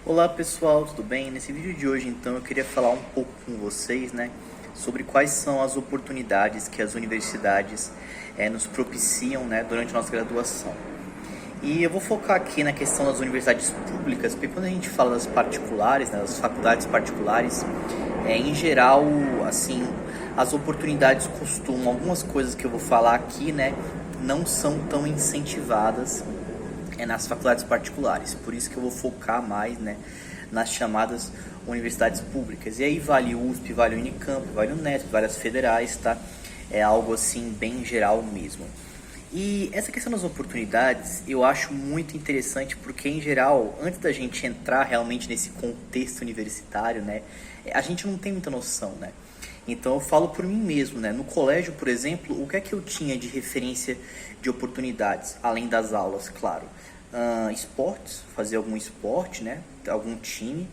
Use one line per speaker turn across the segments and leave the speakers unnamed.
Olá pessoal, tudo bem? Nesse vídeo de hoje então eu queria falar um pouco com vocês, sobre quais são as oportunidades que as universidades nos propiciam, durante a nossa graduação. E eu vou focar aqui na questão das universidades públicas, porque quando a gente fala das particulares, das faculdades particulares, em geral, assim, as oportunidades costumam, algumas coisas que eu vou falar aqui, não são tão incentivadas nas faculdades particulares. Por isso que eu vou focar mais, nas chamadas universidades públicas. E aí vale USP, vale Unicamp, vale Unesp, várias federais, tá? É algo assim bem geral mesmo. E essa questão das oportunidades eu acho muito interessante porque, em geral, antes da gente entrar realmente nesse contexto universitário, a gente não tem muita noção, Então eu falo por mim mesmo, No colégio, por exemplo, o que é que eu tinha de referência de oportunidades, além das aulas, claro? Esportes, fazer algum esporte, Algum time.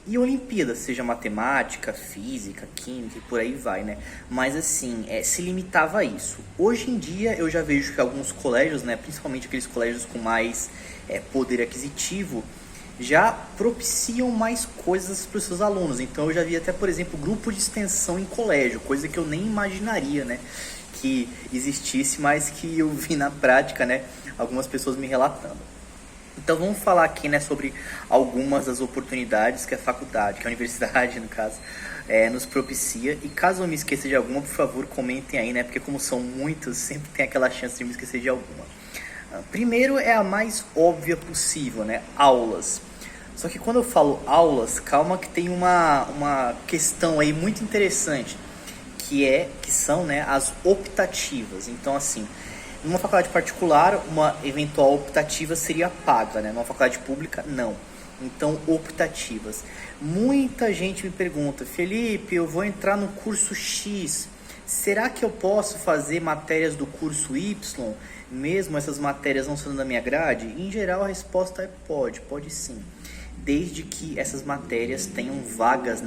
E Olimpíadas, seja matemática, física, química e por aí vai, Mas assim, se limitava a isso. Hoje em dia eu já vejo que alguns colégios, principalmente aqueles colégios com mais poder aquisitivo, já propiciam mais coisas para os seus alunos. Então eu já vi até, por exemplo, grupo de extensão em colégio, coisa que eu nem imaginaria, que existisse, mas que eu vi na prática, algumas pessoas me relatando. Então vamos falar aqui, sobre algumas das oportunidades que a faculdade, que a universidade, no caso, nos propicia. E caso eu me esqueça de alguma, por favor, comentem aí, porque como são muitas, sempre tem aquela chance de me esquecer de alguma. Primeiro é a mais óbvia possível, aulas. Só que quando eu falo aulas, calma que tem uma questão aí muito interessante, que são as optativas. Então assim, numa faculdade particular, uma eventual optativa seria paga, Numa faculdade pública, não. Então, optativas. Muita gente me pergunta, Felipe, eu vou entrar no curso X, será que eu posso fazer matérias do curso Y, mesmo essas matérias não sendo da minha grade? Em geral, a resposta é pode sim. Desde que essas matérias tenham vagas,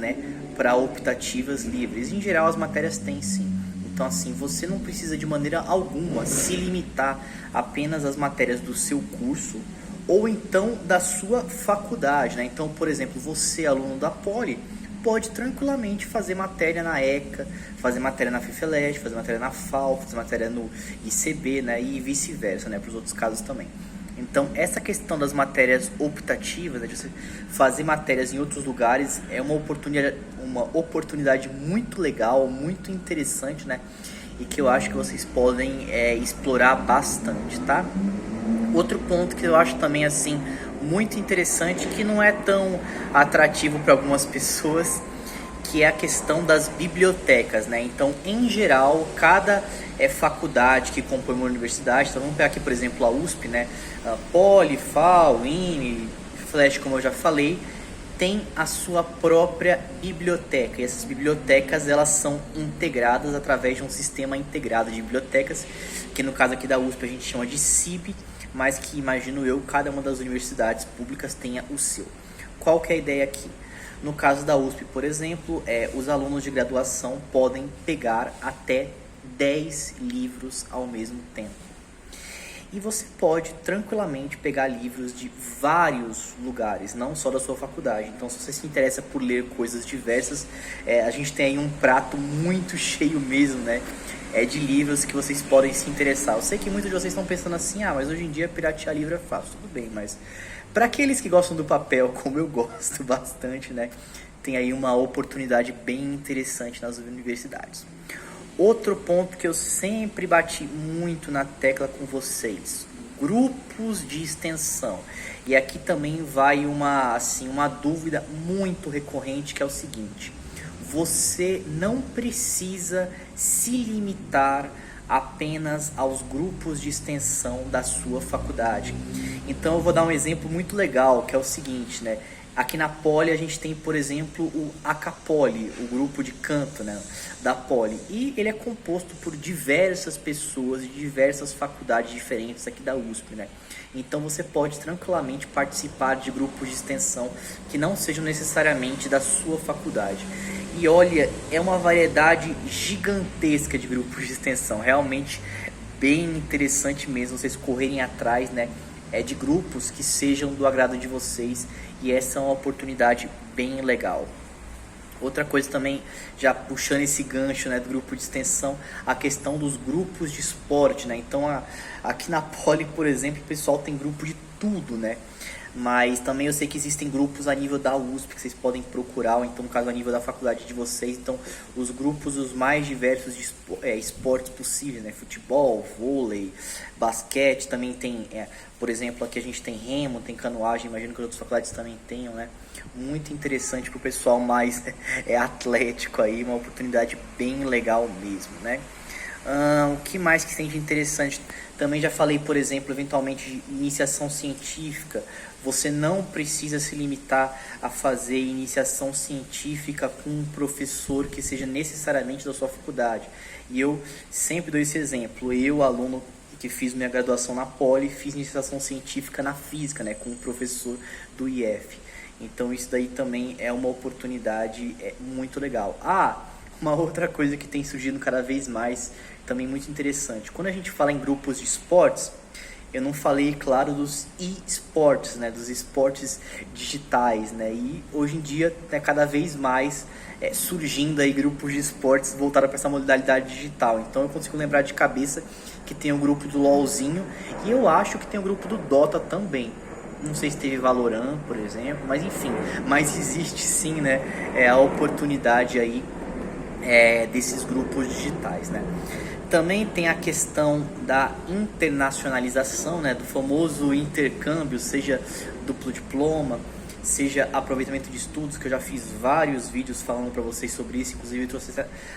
para optativas livres. Em geral, as matérias têm sim. Então assim, você não precisa de maneira alguma se limitar apenas às matérias do seu curso ou então da sua faculdade, Então, por exemplo, você, aluno da Poli, pode tranquilamente fazer matéria na ECA, fazer matéria na FIFELESH, fazer matéria na FAO, fazer matéria no ICB, E vice-versa, para os outros casos também. Então, essa questão das matérias optativas, de você fazer matérias em outros lugares, é uma oportunidade muito legal, muito interessante, E que eu acho que vocês podem explorar bastante, tá? Outro ponto que eu acho também, assim, muito interessante, que não é tão atrativo para algumas pessoas, que é a questão das bibliotecas, Então, em geral, cada faculdade que compõe uma universidade, então vamos pegar aqui, por exemplo, a USP, a Poli, FAO, INE, FLESH, como eu já falei, tem a sua própria biblioteca. E essas bibliotecas, elas são integradas através de um sistema integrado de bibliotecas, que no caso aqui da USP a gente chama de CIB, mas que, imagino eu, cada uma das universidades públicas tenha o seu. Qual que é a ideia aqui? No caso da USP, por exemplo, os alunos de graduação podem pegar até 10 livros ao mesmo tempo. E você pode tranquilamente pegar livros de vários lugares, não só da sua faculdade. Então, se você se interessa por ler coisas diversas, a gente tem aí um prato muito cheio mesmo, de livros que vocês podem se interessar. Eu sei que muitos de vocês estão pensando assim, mas hoje em dia piratear livro é fácil. Tudo bem, mas para aqueles que gostam do papel, como eu gosto bastante, tem aí uma oportunidade bem interessante nas universidades. Outro ponto que eu sempre bati muito na tecla com vocês, grupos de extensão. E aqui também vai uma dúvida muito recorrente, que é o seguinte: você não precisa se limitar apenas aos grupos de extensão da sua faculdade. Então eu vou dar um exemplo muito legal, que é o seguinte, Aqui na Poli a gente tem, por exemplo, o Acapoli, o grupo de canto, da Poli. E ele é composto por diversas pessoas de diversas faculdades diferentes aqui da USP, Então você pode tranquilamente participar de grupos de extensão que não sejam necessariamente da sua faculdade. E olha, é uma variedade gigantesca de grupos de extensão, realmente bem interessante mesmo vocês correrem atrás, de grupos que sejam do agrado de vocês, e essa é uma oportunidade bem legal. Outra coisa também, já puxando esse gancho, né, do grupo de extensão, a questão dos grupos de esporte, né? Então, aqui na Poli, por exemplo, o pessoal tem grupo de tudo, né? Mas também eu sei que existem grupos a nível da USP que vocês podem procurar, ou então no caso a nível da faculdade de vocês. Então, os grupos os mais diversos de esportes possíveis, né? Futebol, vôlei, basquete, também tem, por exemplo, aqui a gente tem remo, tem canoagem, imagino que as outras faculdades também tenham, né? Muito interessante para o pessoal mais atlético aí, uma oportunidade bem legal mesmo, né? O que mais que tem de interessante? Também já falei, por exemplo, eventualmente de iniciação científica. Você não precisa se limitar a fazer iniciação científica com um professor que seja necessariamente da sua faculdade. E eu sempre dou esse exemplo. Eu, aluno que fiz minha graduação na Poli, fiz iniciação científica na física, né, com um professor do IF. Então isso daí também é uma oportunidade muito legal. Uma outra coisa que tem surgido cada vez mais, também muito interessante. Quando a gente fala em grupos de esportes, eu não falei, claro, dos e-sports, né, dos esportes digitais, né, e hoje em dia, né, cada vez mais surgindo aí grupos de esportes voltados para essa modalidade digital. Então eu consigo lembrar de cabeça que tem o grupo do LOLzinho, e eu acho que tem o grupo do Dota também. Não sei se teve Valorant, por exemplo, mas enfim, mas existe sim, né, a oportunidade aí desses grupos digitais, né. Também tem a questão da internacionalização, né, do famoso intercâmbio, seja duplo diploma, seja aproveitamento de estudos, que eu já fiz vários vídeos falando para vocês sobre isso. Inclusive eu trouxe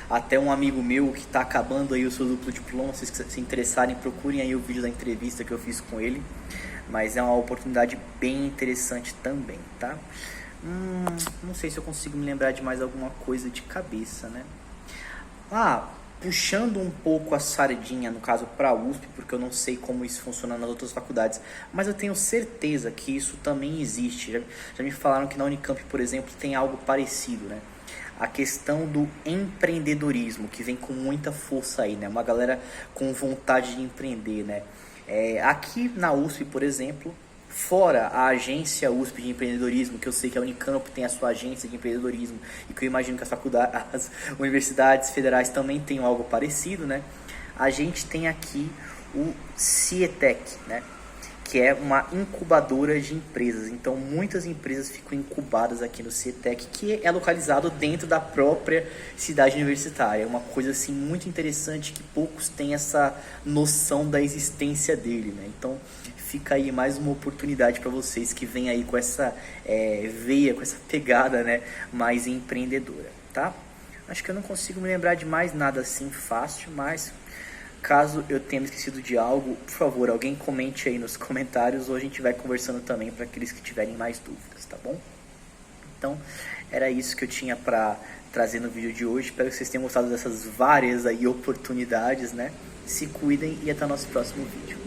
até um amigo meu que está acabando aí o seu duplo diploma. Se vocês se interessarem, procurem aí o vídeo da entrevista que eu fiz com ele. Mas é uma oportunidade bem interessante também, tá? Não sei se eu consigo me lembrar de mais alguma coisa de cabeça, né? Puxando um pouco a sardinha, no caso para a USP, porque eu não sei como isso funciona nas outras faculdades, mas eu tenho certeza que isso também existe. Já me falaram que na Unicamp, por exemplo, tem algo parecido, né? A questão do empreendedorismo, que vem com muita força aí, né? Uma galera com vontade de empreender, né? Aqui na USP, por exemplo, fora a agência USP de empreendedorismo, que eu sei que a Unicamp tem a sua agência de empreendedorismo, e que eu imagino que as universidades federais também tenham algo parecido, né? A gente tem aqui o CIETEC, né, que é uma incubadora de empresas. Então muitas empresas ficam incubadas aqui no CIETEC, que é localizado dentro da própria cidade universitária. É uma coisa assim muito interessante, que poucos têm essa noção da existência dele, né? Então fica aí mais uma oportunidade para vocês que vêm aí com essa veia, com essa pegada, né, mais empreendedora, tá? Acho que eu não consigo me lembrar de mais nada assim fácil, mas caso eu tenha me esquecido de algo, por favor, alguém comente aí nos comentários, ou a gente vai conversando também para aqueles que tiverem mais dúvidas, tá bom? Então, era isso que eu tinha para trazer no vídeo de hoje. Espero que vocês tenham gostado dessas várias aí oportunidades, né? Se cuidem e até o nosso próximo vídeo.